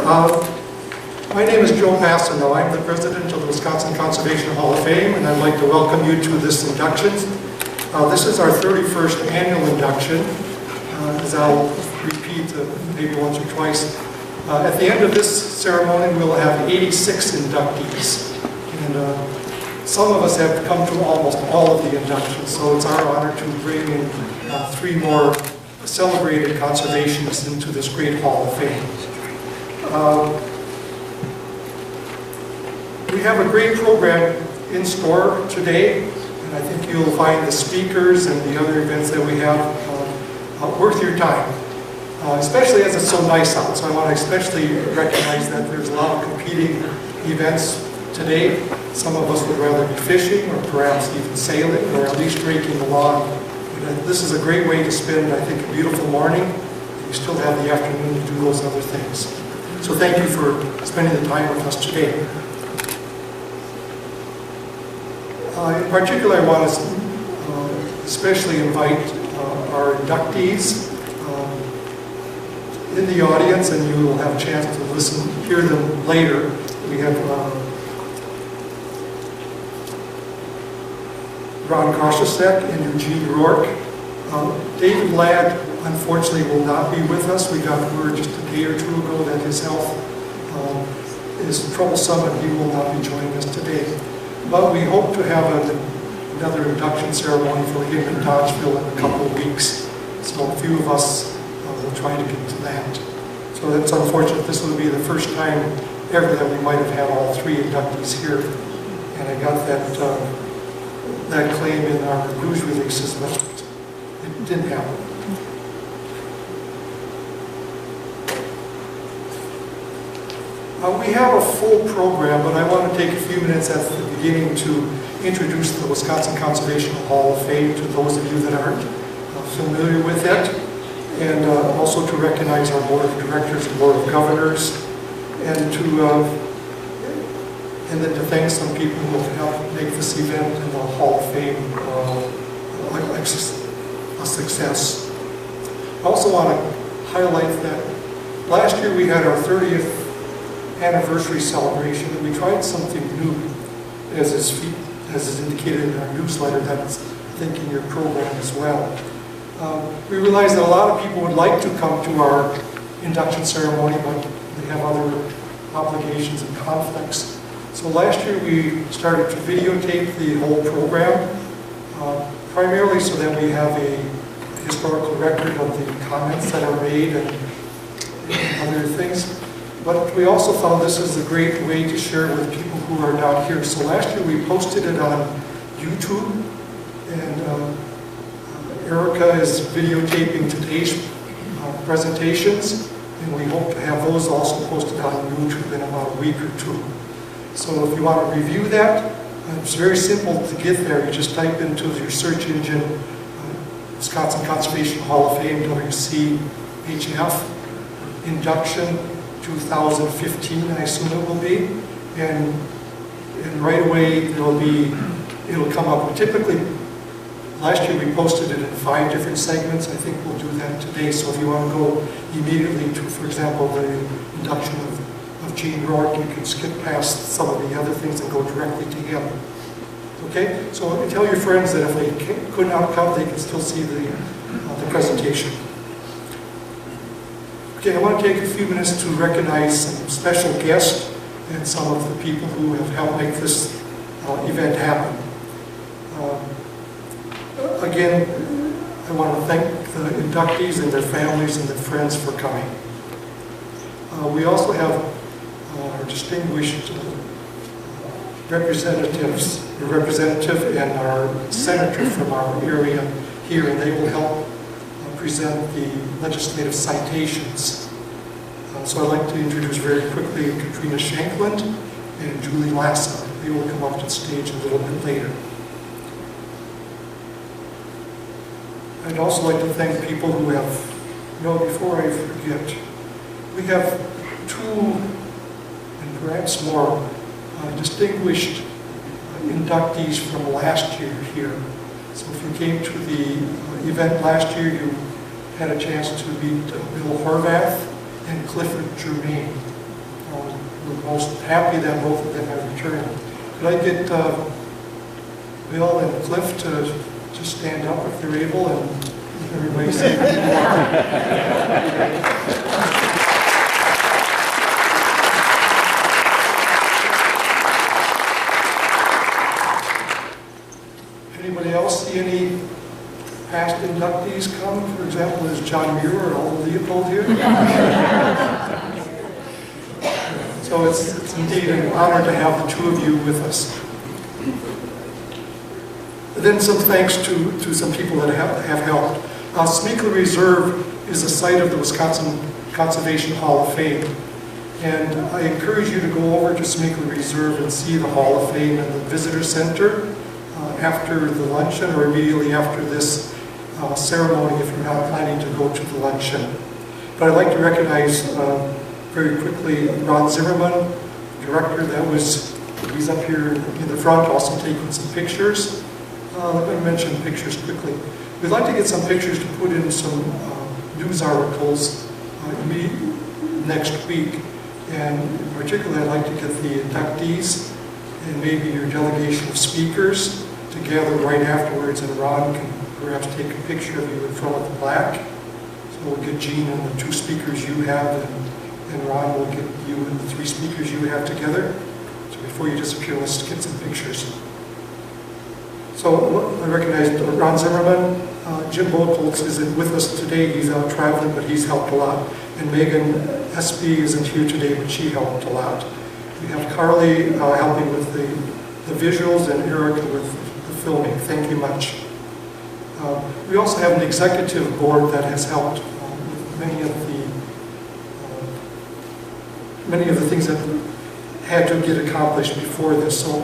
My name is Joe Bassino. I'm the president of the Wisconsin Conservation Hall of Fame, and I'd like to welcome you to this induction. This is our 31st annual induction, as I'll repeat maybe once or twice. At the end of this ceremony, we'll have 86 inductees. And some of us have come to almost all of the inductions, so it's our honor to bring in 3 more celebrated conservationists into this great Hall of Fame. We have a great program in store today, and I think you'll find the speakers and the other events that we have worth your time, especially as it's so nice out. So I want to especially recognize that there's a lot of competing events today. Some of us would rather be fishing or perhaps even sailing or at least raking the lawn. But this is a great way to spend, I think, a beautiful morning. You still have the afternoon to do those other things. So thank you for spending the time with us today. In particular, I want to especially invite our inductees in the audience, and you will have a chance to hear them later. We have Ron Koshasek and Eugene Rourke. David Ladd, unfortunately, will not be with us. We got word just a day or 2 ago that his health is troublesome and he will not be joining us today. But we hope to have another induction ceremony for him in Dodgeville in a couple of weeks. So a few of us will try to get to that. So it's unfortunate this will be the first time ever that we might have had all 3 inductees here. And I got that claim in our news releases, but it didn't happen. We have a full program, but I want to take a few minutes at the beginning to introduce the Wisconsin Conservation Hall of Fame to those of you that aren't familiar with it, and also to recognize our Board of Directors and Board of Governors, and then to thank some people who have helped make this event in the Hall of Fame a success. I also want to highlight that last year we had our 30th anniversary celebration, and we tried something new, as is indicated in our newsletter that's, I think, in your program as well. We realized that a lot of people would like to come to our induction ceremony, but they have other obligations and conflicts. So last year we started to videotape the whole program, primarily so that we have a historical record of the comments that are made and other things. But we also found this is a great way to share with people who are not here. So last year we posted it on YouTube, and Erica is videotaping today's presentations, and we hope to have those also posted on YouTube in about a week or 2. So if you want to review that, it's very simple to get there. You just type into your search engine, Wisconsin Conservation Hall of Fame, WCHF, Induction 2015, I assume it will be, and right away it'll come up. Typically, last year we posted it in 5 different segments. I think we'll do that today. So if you want to go immediately to, for example, the induction of Gene Rourke, you can skip past some of the other things and go directly to him. Okay? So tell your friends that if they could not come, they can still see the presentation. Okay, I want to take a few minutes to recognize some special guests and some of the people who have helped make this event happen. Again, I want to thank the inductees and their families and their friends for coming. We also have our distinguished representative and our senator from our area here, and they will help present the legislative citations. So I'd like to introduce very quickly Katrina Shankland and Julie Lassa. They will come up to the stage a little bit later. I'd also like to thank people who have, before I forget, we have 2 and perhaps more distinguished inductees from last year here. So if you came to the event last year, you had a chance to meet Bill Horvath and Clifford Germain. we're most happy that both of them have returned. Could I get Bill and Cliff to just stand up if they're able, and everybody say Anybody else see any past inductees come? For example, is John Muir or Aldo Leopold here? So it's indeed an honor to have the two of you with us. Then some thanks to some people that have helped. Smeekle Reserve is the site of the Wisconsin Conservation Hall of Fame. And I encourage you to go over to Smeekle Reserve and see the Hall of Fame and the Visitor Center after the luncheon or immediately after this ceremony if you're not planning to go to the luncheon. But I'd like to recognize very quickly Ron Zimmerman, director he's up here in the front also taking some pictures. Let me mention pictures quickly. We'd like to get some pictures to put in some news articles next week. And in particular, I'd like to get the inductees and maybe your delegation of speakers together right afterwards, and Ron can perhaps take a picture of you in front of the plaque. So we'll get Gene and the two speakers you have, and Ron will get you and the three speakers you have together. So before you disappear, let's get some pictures. So I recognize Ron Zimmerman. Jim Boatholz isn't with us today. He's out traveling, but he's helped a lot. And Megan Espy isn't here today, but she helped a lot. We have Carly helping with the visuals and Erica with the filming. Thank you much. We also have an executive board that has helped with many of the things that had to get accomplished before this. So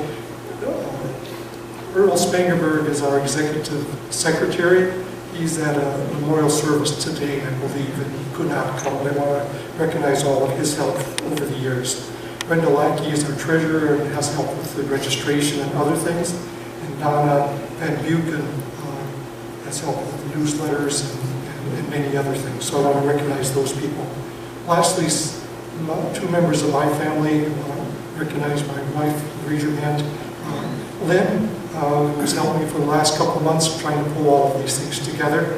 Earl Spangerberg is our executive secretary. He's at a memorial service today, I believe, and he could not come, but I want to recognize all of his help over the years. Brenda Lackey is our treasurer and has helped with the registration and other things. And Donna Van Buchen has helped with the newsletters and many other things. So I want to recognize those people. Lastly, two members of my family. I want to recognize my wife, raise your hand. Lynn, who's helped me for the last couple of months trying to pull all of these things together.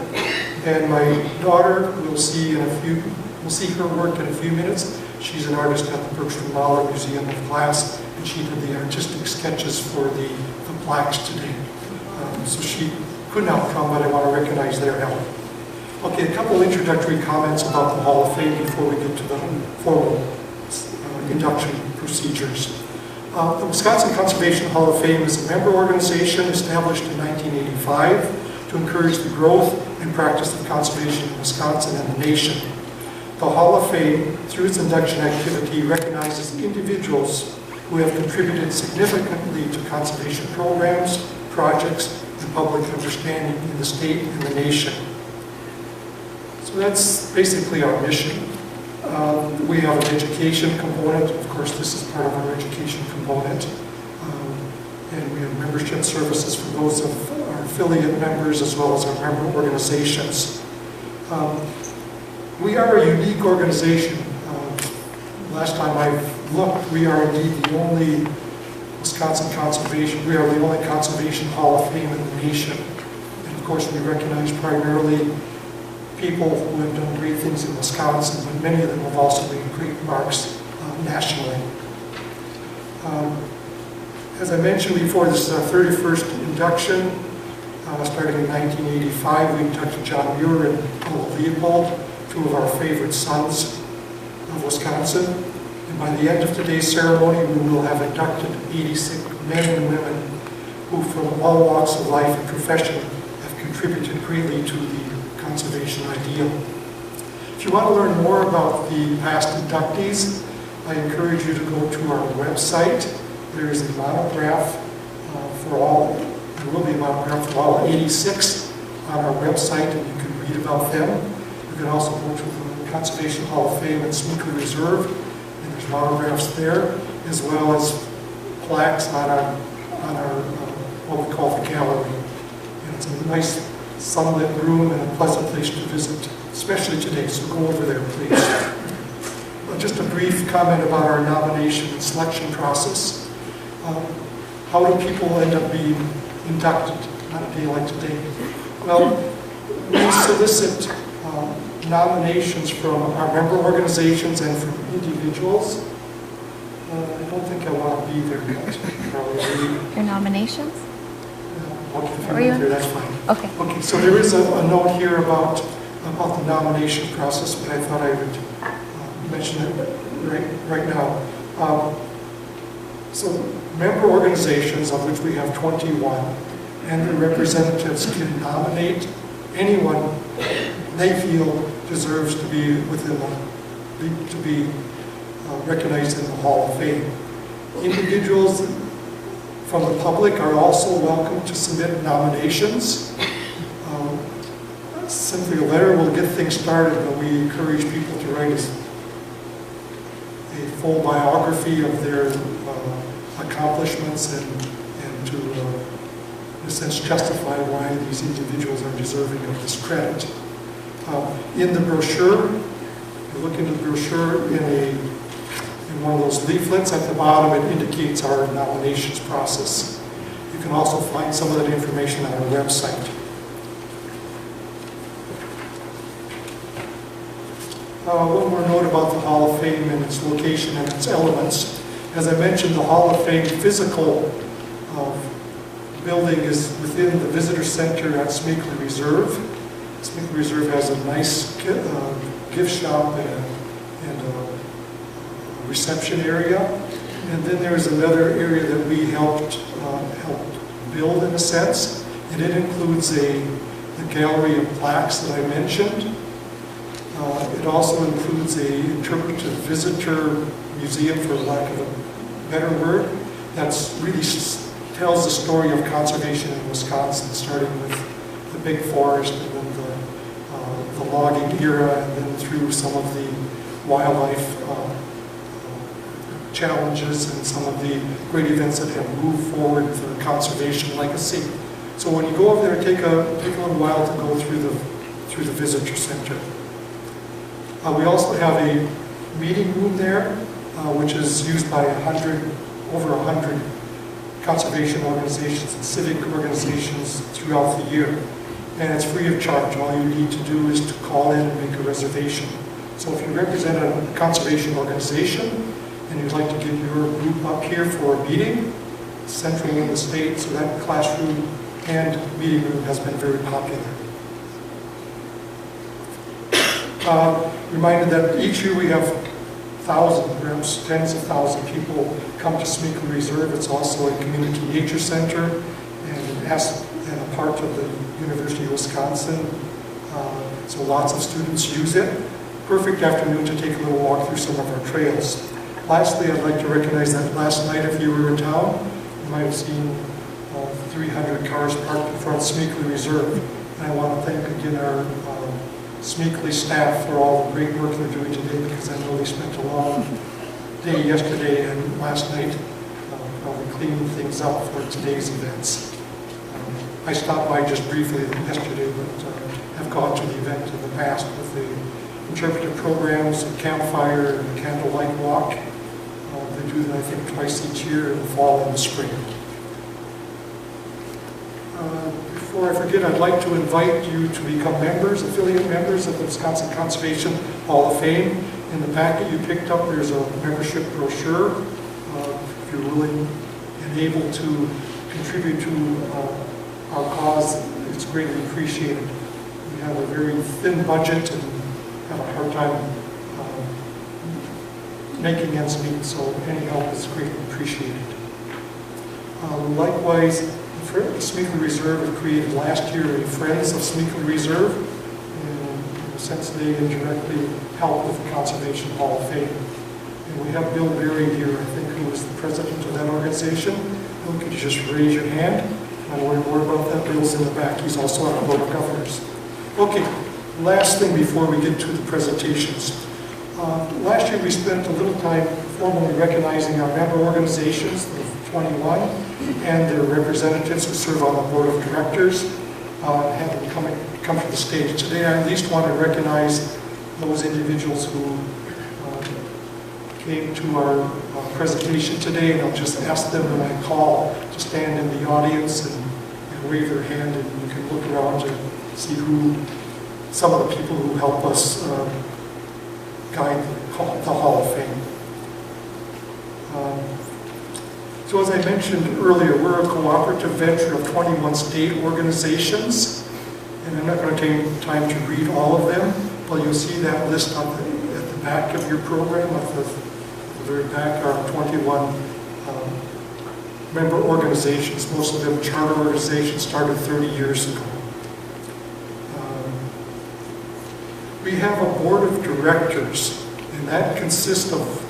And my daughter, we'll see her work in a few minutes. She's an artist at the Bergstrom Mahler Museum of Glass, and she did the artistic sketches for the plaques today. So she could not come, but I want to recognize their help. Okay, a couple of introductory comments about the Hall of Fame before we get to the formal induction procedures. The Wisconsin Conservation Hall of Fame is a member organization established in 1985 to encourage the growth and practice of conservation in Wisconsin and the nation. The Hall of Fame, through its induction activity, recognizes individuals who have contributed significantly to conservation programs, projects, and public understanding in the state and the nation. So that's basically our mission. We have an education component. Of course, this is part of our education component. And we have membership services for those of our affiliate members as well as our member organizations. We are a unique organization. Last time I looked, we are indeed the only Wisconsin conservation, we are the only conservation hall of fame in the nation. And of course, we recognize primarily people who have done great things in Wisconsin, but many of them have also made great marks nationally. As I mentioned before, this is our 31st induction. Starting in 1985, we inducted John Muir and Aldo Leopold, two of our favorite sons of Wisconsin. And by the end of today's ceremony, we will have inducted 86 men and women who from all walks of life and profession have contributed greatly to the conservation ideal. If you want to learn more about the past inductees, I encourage you to go to our website. There is a monograph for all, there will be a monograph for all 86 on our website, and you can read about them. You can also go to the Conservation Hall of Fame and Smeekle Reserve, and there's monographs there, as well as plaques on our what we call the gallery. And it's a nice sunlit room and a pleasant place to visit, especially today, so go over there, please. just a brief comment about our nomination and selection process. How do people end up being inducted on a day like today? Well, we solicit nominations from our member organizations and from individuals. I don't think I want to be there yet. Probably. Your nominations? Okay, if you're there, that's fine. Okay. Okay, so there is a note here about the nomination process, but I thought I would mention it right now. So member organizations, of which we have 21, and their representatives can nominate anyone they feel deserves to be recognized in the Hall of Fame. Individuals from the public are also welcome to submit nominations. Simply a letter will get things started, but we encourage people to write a full biography of their accomplishments and to, in a sense, justify why these individuals are deserving of this credit. In the brochure, you look into the brochure in one of those leaflets at the bottom, it indicates our nominations process. You can also find some of that information on our website. One more note about the Hall of Fame and its location and its elements. As I mentioned, the Hall of Fame physical building is within the Visitor Center at Smeakley Reserve. Smeakley Reserve has a nice gift shop and a reception area. And then there's another area that we helped build in a sense. And it includes the gallery of plaques that I mentioned. It also includes a interpretive visitor museum, for lack of a better word, that's really tells the story of conservation in Wisconsin, starting with the big forest and then the logging era, and then through some of the wildlife challenges and some of the great events that have moved forward for conservation legacy. So when you go over there, take a little while to go through the visitor center. We also have a meeting room there, which is used by over 100 conservation organizations and civic organizations throughout the year. And it's free of charge. All you need to do is to call in and make a reservation. So if you represent a conservation organization and you'd like to get your group up here for a meeting, central in the state, so that classroom and meeting room has been very popular. Reminded that each year we have thousands, perhaps tens of thousands of people come to Smeakley Reserve. It's also a community nature center and a part of the University of Wisconsin. So lots of students use it. Perfect afternoon to take a little walk through some of our trails. Lastly, I'd like to recognize that last night, if you were in town, you might have seen 300 cars parked in front of Smeakley Reserve. And I want to thank again our Smeakley staff for all the great work they're doing today, because I know they spent a long day yesterday and last night probably cleaning things up for today's events. I stopped by just briefly yesterday, but have gone to the event in the past with the interpretive programs, a campfire, and a candlelight walk. They do that, I think, twice each year in the fall and the spring. Before I forget, I'd like to invite you to become members, affiliate members of the Wisconsin Conservation Hall of Fame. In the packet you picked up, there's a membership brochure. If you're willing and able to contribute to our cause, it's greatly appreciated. We have a very thin budget and have a hard time making ends meet, so any help is greatly appreciated. Likewise, the Smeakley Reserve was created last year a Friends of Smeakley Reserve, and in a sense they indirectly help with the Conservation Hall of Fame. And we have Bill Berry here, I think, who is the president of that organization. Bill, could you just raise your hand? I'll learn more about that. Bill's in the back. He's also on our Board of Governors. Okay, last thing before we get to the presentations. Last year we spent a little time formally recognizing our member organizations, the 21, and their representatives who serve on the Board of Directors, and have them come to the stage. Today I at least want to recognize those individuals who came to our presentation today, and I'll just ask them when I call to stand in the audience and wave their hand, and you can look around to see who, some of the people who help us guide the Hall of Fame. So as I mentioned earlier, we're a cooperative venture of 21 state organizations, and I'm not going to take time to read all of them, but you'll see that list at the back of your program. At the very back are 21 member organizations, most of them charter organizations started 30 years ago. We have a board of directors, and that consists of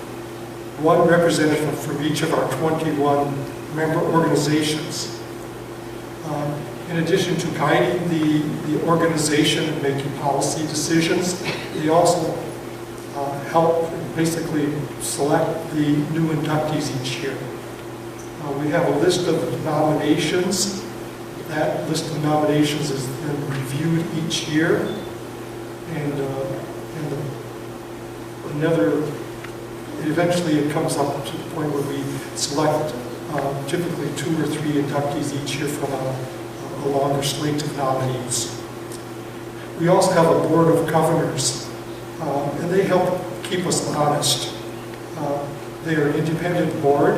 one representative from each of our 21 member organizations. In addition to guiding the organization and making policy decisions, they also help basically select the new inductees each year. We have a list of nominations. That list of nominations is then reviewed each year, and eventually it comes up to the point where we select typically 2 or 3 inductees each year from a longer slate of nominees. We also have a board of governors, and they help keep us honest. They are an independent board,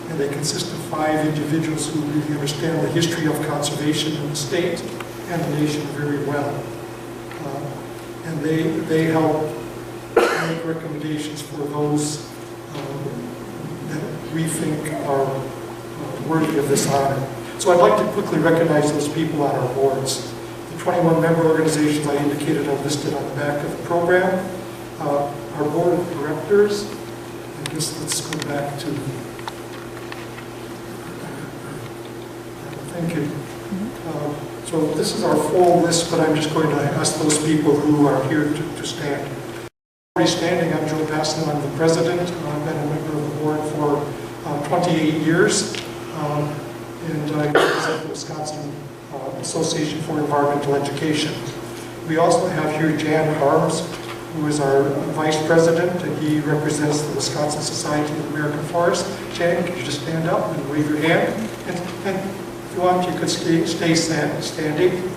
and they consist of 5 individuals who really understand the history of conservation in the state and the nation very well. And they help make recommendations for those that we think are worthy of this honor. So I'd like to quickly recognize those people on our boards. The 21 member organizations I indicated are listed on the back of the program. Our board of directors, I guess let's go back to, thank you. So this is our full list, but I'm just going to ask those people who are here to stand. Already standing, I'm Joe Basson, I'm the president. I've been a member of the board for 28 years. And I represent the Wisconsin Association for Environmental Education. We also have here Jan Harms, who is our vice president, and he represents the Wisconsin Society of American Forests. Jan, could you just stand up and wave your hand? And if you want, you could stay standing.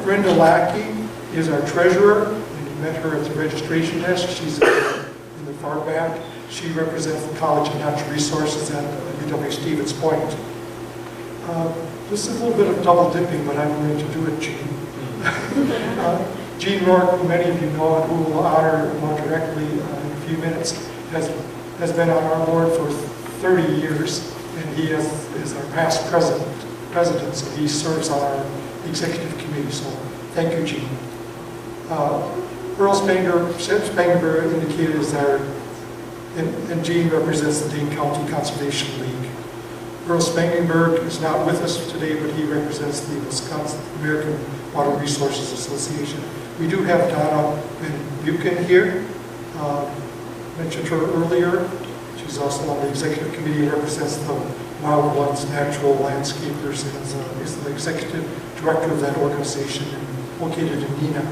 Brenda Lackey is our treasurer, and you met her at the registration desk. She's in the far back. She represents the College of Natural Resources at UW-Stevens Point. This is a little bit of double dipping, but I'm going to do it, Gene. Gene Rourke, who many of you know and who will honor more directly in a few minutes, has been on our board for 30 years, and he is our past president, so he serves on our executive committee, so thank you, Gene. Earl Spangenberg indicated is our, and Gene represents the Dane County Conservation League. Earl Spangenberg is not with us today, but he represents the Wisconsin American Water Resources Association. We do have Donna Buchan here. Mentioned her earlier. She's also on the executive committee and represents the Wild Ones Natural Landscapers and is the executive director of that organization located in Neenah.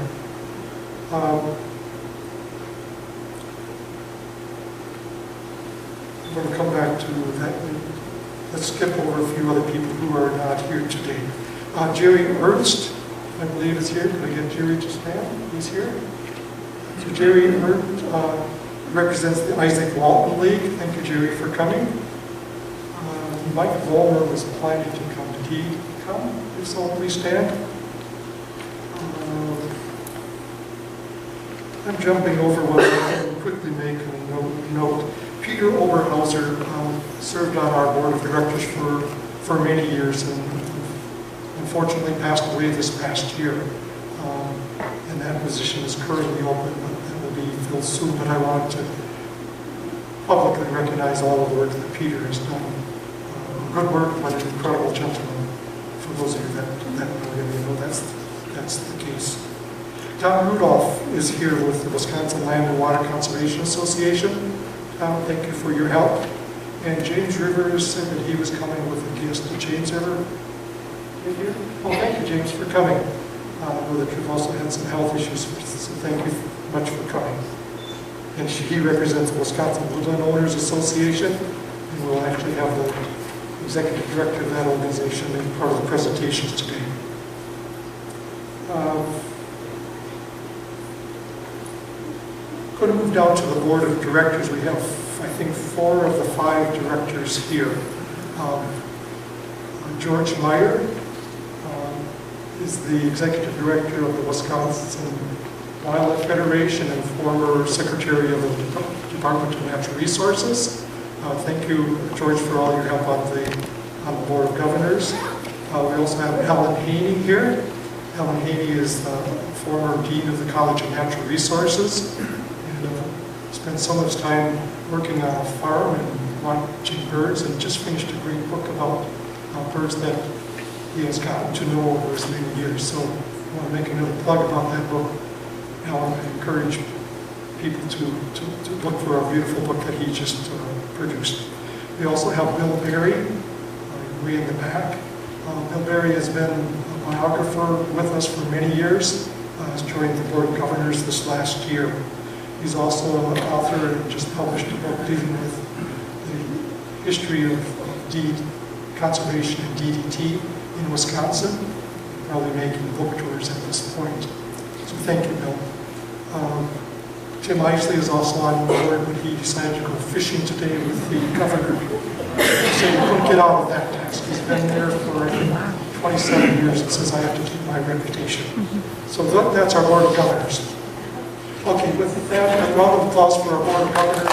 I'm going to come back to that. Let's skip over a few other people who are not here today. Jerry Ernst, I believe, is here. Could I get Jerry to stand? He's here. So Jerry Ernst represents the Isaac Walton League. Thank you, Jerry, for coming. Mike Vollmer was planning to come. Did he come? If so, please stand. I'm jumping over what I will quickly make a note. Peter Oberhauser served on our board of directors for many years and unfortunately passed away this past year. And that position is currently open, but that will be filled soon. But I wanted to publicly recognize all of the work that Peter has done. Good work, but an incredible gentleman. For those of you that know that's the case. Tom Rudolph is here with the Wisconsin Land and Water Conservation Association. Tom, thank you for your help. And James Rivers said that he was coming with a guest. Did James ever get here? Oh, thank you, James, for coming. I know that you've also had some health issues, so thank you much for coming. and he represents the Wisconsin Woodland Owners Association, and we'll actually have the executive director of that organization make part of the presentations today. Going to move down to the board of directors. We have, I think, 4 of the 5 directors here. George Meyer is the executive director of the Wisconsin Wildlife Federation and former secretary of the Department of Natural Resources. Thank you, George, for all your help on the Board of Governors. We also have Ellen Haney here. Ellen Haney is the former dean of the College of Natural Resources, and spent so much time working on a farm and watching birds, and just finished a great book about birds that he has gotten to know over his many years. So I want to make another plug about that book. Ellen, I encourage people to look for our beautiful book that he just produced. We also have Bill Berry, way in the back. Bill Berry has been a biographer with us for many years. Has joined the Board of Governors this last year. He's also an author and just published a book dealing with the history of deed conservation and DDT in Wisconsin. Probably making book tours at this point. So thank you, Bill. Tim Isley is also on board, but he decided to go fishing today with the governor. So he couldn't get out of that task. He's been there for 27 years and says, I have to keep my reputation. So that's our Board of Governors. Okay, with that, a round of applause for our Board of Governors.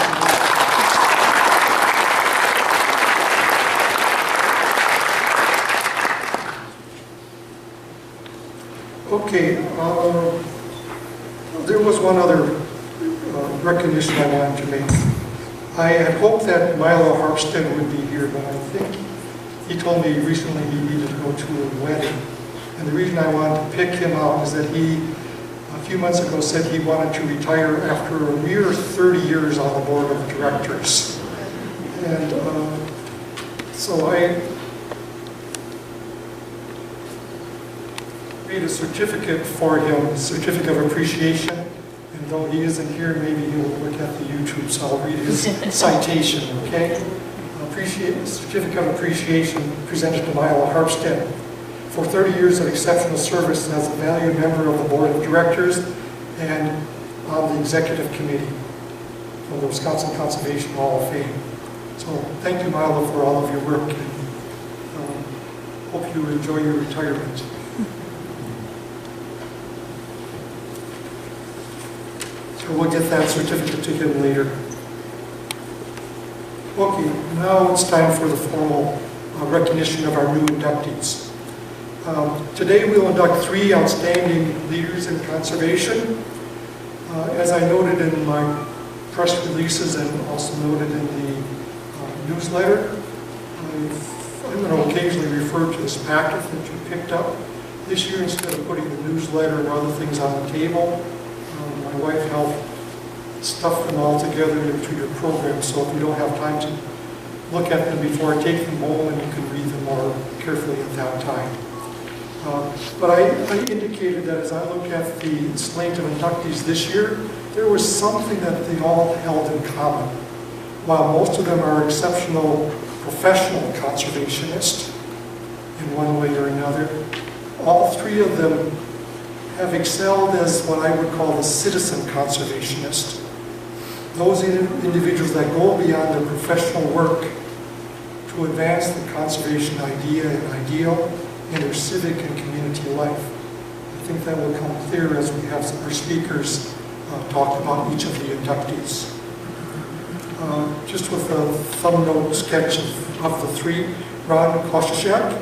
Okay, there was one other recognition I wanted to make. I had hoped that Milo Harpstead would be here, but I think he told me recently he needed to go to a wedding. And the reason I wanted to pick him out is that he, a few months ago, said he wanted to retire after a mere 30 years on the board of directors. And so I made a certificate for him, a certificate of appreciation. And though he isn't here, maybe he'll look at the YouTube, so I'll read his citation, okay? Certificate of appreciation presented to Milo Harpstead for 30 years of exceptional service as a valued member of the Board of Directors and on the Executive Committee of the Wisconsin Conservation Hall of Fame. So thank you, Milo, for all of your work, and hope you enjoy your retirement. So we'll get that certificate to him later. Okay, now it's time for the formal recognition of our new inductees. Today we'll induct 3 outstanding leaders in conservation. As I noted in my press releases and also noted in the newsletter, I'm going to occasionally refer to this packet that you picked up. This year, instead of putting the newsletter and other things on the table, my wife helped stuff them all together into your program, so if you don't have time to look at them before I take them home, and you can read them more carefully at that time. But I indicated that as I look at the slate of inductees this year, there was something that they all held in common. While most of them are exceptional professional conservationists in one way or another, all 3 of them have excelled as what I would call the citizen conservationist. Those individuals that go beyond their professional work to advance the conservation idea and ideal in their civic and community life. I think that will come clear as we have our speakers talk about each of the inductees. Just with a thumbnail sketch of the 3, Ron Koshchak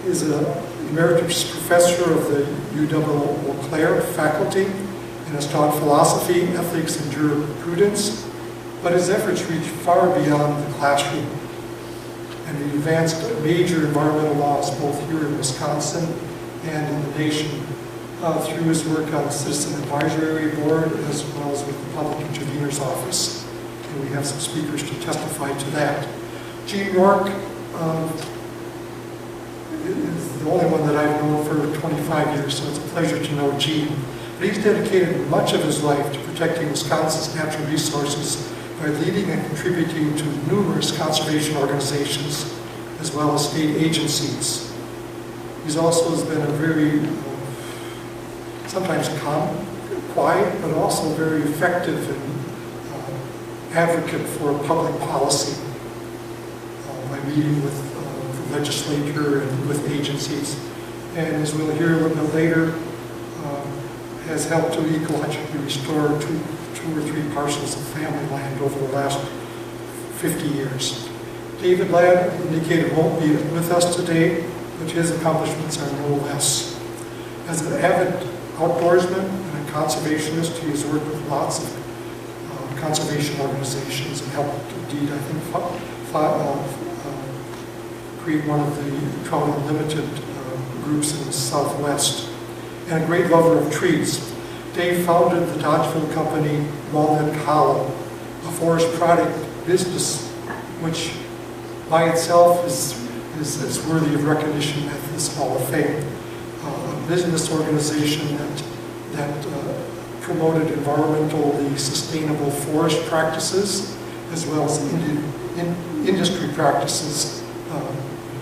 is an emeritus professor of the UW-Eau Claire faculty and has taught philosophy, ethics, and jurisprudence, but his efforts reach far beyond the classroom. And he advanced major environmental laws both here in Wisconsin and in the nation through his work on the Citizen Advisory Board as well as with the Public Intervener's Office. And we have some speakers to testify to that. Gene Rourke is the only one that I've known for 25 years, so it's a pleasure to know Gene. but he's dedicated much of his life to protecting Wisconsin's natural resources by leading and contributing to numerous conservation organizations as well as state agencies. He's also has been a very, sometimes quiet, but also very effective and advocate for public policy by meeting with the legislature and with agencies. And as we'll hear a little bit later, has helped to ecologically restore two or three parcels of family land over the last 50 years. David Ladd indicated won't be with us today, but his accomplishments are no less. As an avid outdoorsman and a conservationist, he has worked with lots of conservation organizations and helped, indeed, I think, create one of the Trout Unlimited groups in the Southwest, and a great lover of trees. Dave founded the Dodgeville company Walnut Hollow, a forest product business which by itself is worthy of recognition at this Hall of Fame. A business organization that promoted environmentally sustainable forest practices as well as industry practices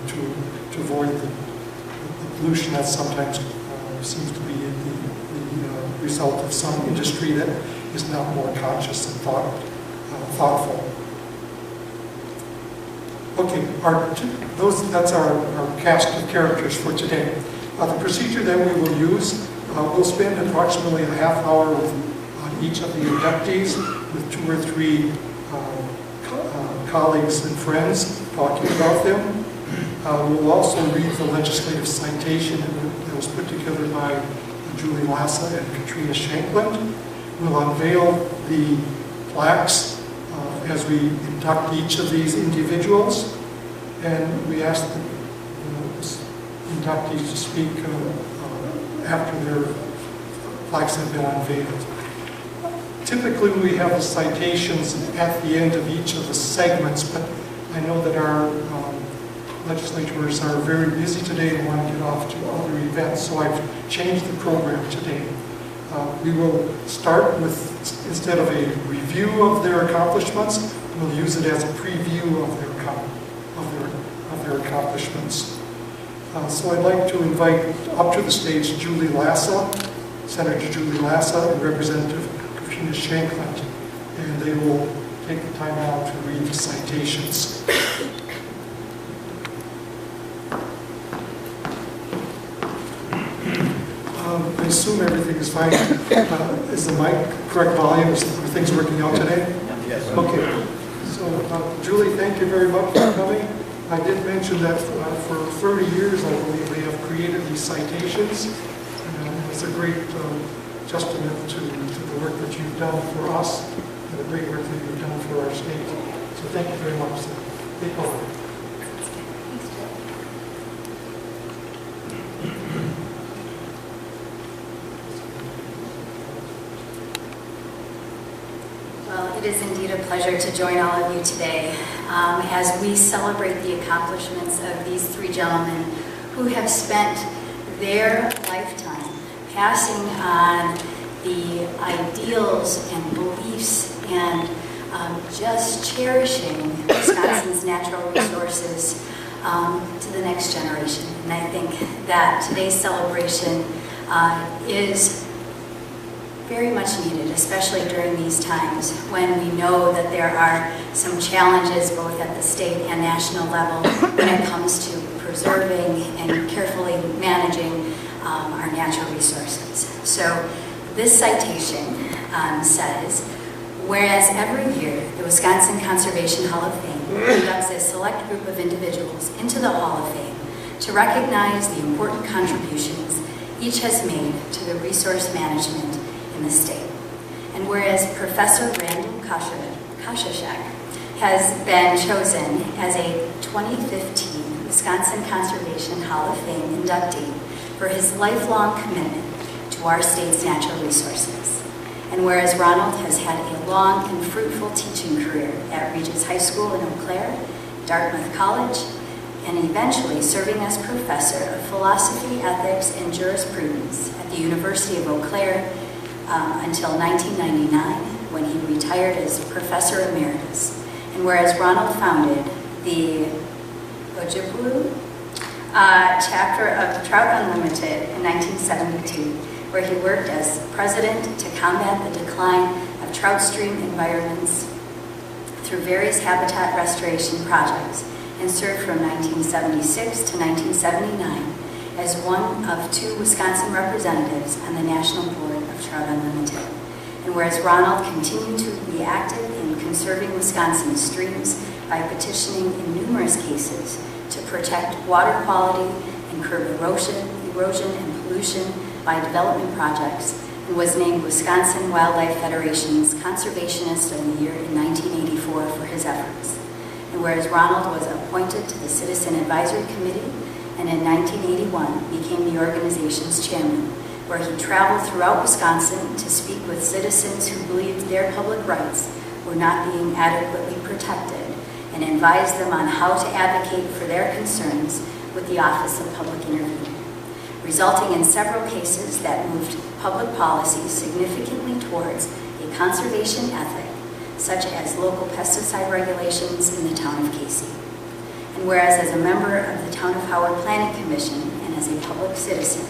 to avoid the pollution that sometimes seems to be the result of some industry that is not more conscious and thoughtful. Okay, that's our cast of characters for today. The procedure that we will use, we'll spend approximately a half hour on each of the inductees with 2 or 3 colleagues and friends talking about them. We'll also read the legislative citation that was put together by Julie Lassa and Katrina Shankland. We'll unveil the plaques as we induct each of these individuals, and we ask the inductees to speak after their plaques have been unveiled. Typically we have the citations at the end of each of the segments, but I know that our legislators are very busy today and want to get off to other events, so I've changed the program today. We will start with, instead of a review of their accomplishments, we'll use it as a preview of their accomplishments. So I'd like to invite up to the stage Julie Lassa, Senator Julie Lassa, and Representative Katrina Shankland, and they will take the time out to read the citations. I assume everything is fine. Is the mic correct volume? Are things working out today? Yes. Okay. So, Julie, thank you very much for coming. I did mention that for 30 years, I believe, they have created these citations. It's a great testament to the work that you've done for us and the great work that you've done for our state. So thank you very much. Take over. Well, it is indeed a pleasure to join all of you today as we celebrate the accomplishments of these 3 gentlemen who have spent their lifetime passing on the ideals and beliefs and just cherishing Wisconsin's natural resources to the next generation. And I think that today's celebration is very much needed, especially during these times when we know that there are some challenges both at the state and national level when it comes to preserving and carefully managing our natural resources. So this citation says, whereas every year the Wisconsin Conservation Hall of Fame inducts a select group of individuals into the Hall of Fame to recognize the important contributions each has made to the resource management in the state. And whereas Professor Randall Koshashek has been chosen as a 2015 Wisconsin Conservation Hall of Fame inductee for his lifelong commitment to our state's natural resources. And whereas Ronald has had a long and fruitful teaching career at Regis High School in Eau Claire, Dartmouth College, and eventually serving as professor of philosophy, ethics, and jurisprudence at the University of Eau Claire until 1999, when he retired as Professor Emeritus. And whereas Ronald founded the Ojibwe chapter of Trout Unlimited in 1972, where he worked as president to combat the decline of trout stream environments through various habitat restoration projects, and served from 1976 to 1979 as one of 2 Wisconsin representatives on the National Board of Trout Unlimited. And whereas Ronald continued to be active in conserving Wisconsin's streams by petitioning in numerous cases to protect water quality and curb erosion and pollution by development projects, and was named Wisconsin Wildlife Federation's Conservationist of the Year in 1984 for his efforts. And whereas Ronald was appointed to the Citizen Advisory Committee, and in 1981 became the organization's chairman, where he traveled throughout Wisconsin to speak with citizens who believed their public rights were not being adequately protected, and advised them on how to advocate for their concerns with the Office of Public Intervener, resulting in several cases that moved public policy significantly towards a conservation ethic, such as local pesticide regulations in the town of Casey. And whereas as a member of the Town of Howard Planning Commission and as a public citizen,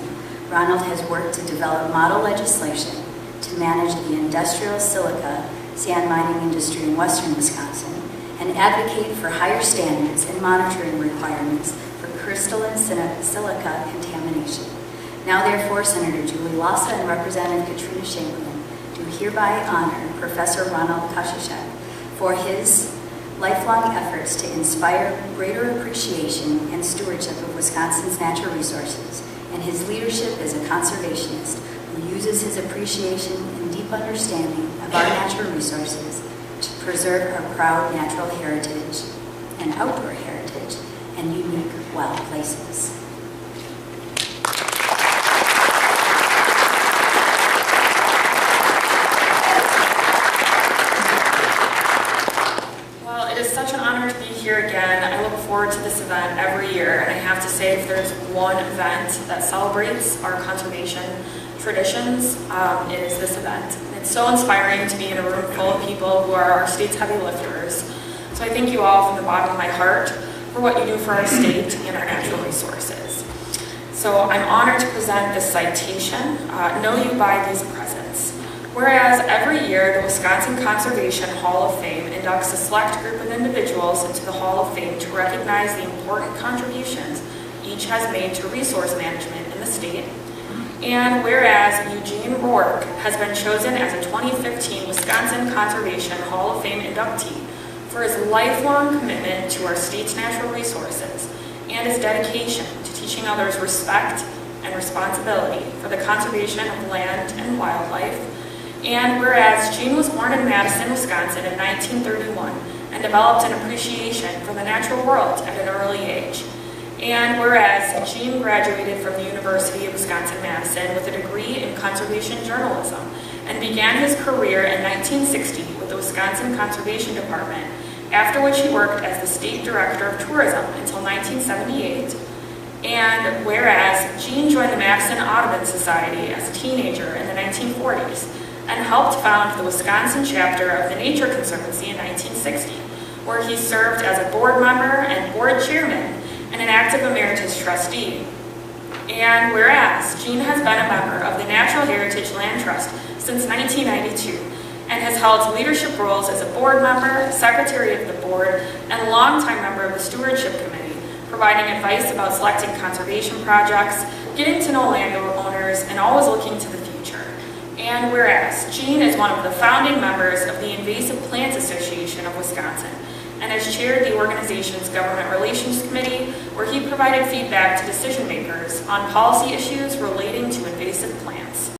Ronald has worked to develop model legislation to manage the industrial silica sand mining industry in western Wisconsin, and advocate for higher standards and monitoring requirements for crystalline silica contamination. Now therefore, Senator Julie Lassa and Representative Katrina Chamberlain do hereby honor Professor Ronald Kashishek for his lifelong efforts to inspire greater appreciation and stewardship of Wisconsin's natural resources, and his leadership as a conservationist who uses his appreciation and deep understanding of our natural resources to preserve our proud natural heritage and outdoor heritage and unique wild places. Well, it is such an honor to be here again. I look forward to this event every year, and I have to say, if there's one event that celebrates our conservation traditions, it is this event. It's so inspiring to be in a room full of people who are our state's heavy lifters. So I thank you all from the bottom of my heart for what you do for our state and our natural resources. So I'm honored to present this citation, Know You by These Presents. Whereas every year the Wisconsin Conservation Hall of Fame inducts a select group of individuals into the Hall of Fame to recognize the important contributions each has made to resource management in the state. And whereas Eugene Rourke has been chosen as a 2015 Wisconsin Conservation Hall of Fame inductee for his lifelong commitment to our state's natural resources and his dedication to teaching others respect and responsibility for the conservation of land and wildlife. And whereas Gene was born in Madison, Wisconsin in 1931 and developed an appreciation for the natural world at an early age. And whereas Gene graduated from the University of Wisconsin-Madison with a degree in conservation journalism and began his career in 1960 with the Wisconsin Conservation Department, after which he worked as the State Director of Tourism until 1978. And whereas Gene joined the Madison Audubon Society as a teenager in the 1940s and helped found the Wisconsin chapter of the Nature Conservancy in 1960, where he served as a board member and board chairman and an active emeritus trustee. And whereas Gene has been a member of the Natural Heritage Land Trust since 1992 and has held leadership roles as a board member, secretary of the board, and longtime member of the Stewardship Committee, providing advice about selecting conservation projects, getting to know landowners, and always looking to the future. And whereas Gene is one of the founding members of the Invasive Plants Association of Wisconsin, and has chaired the organization's Government Relations Committee, where he provided feedback to decision makers on policy issues relating to invasive plants.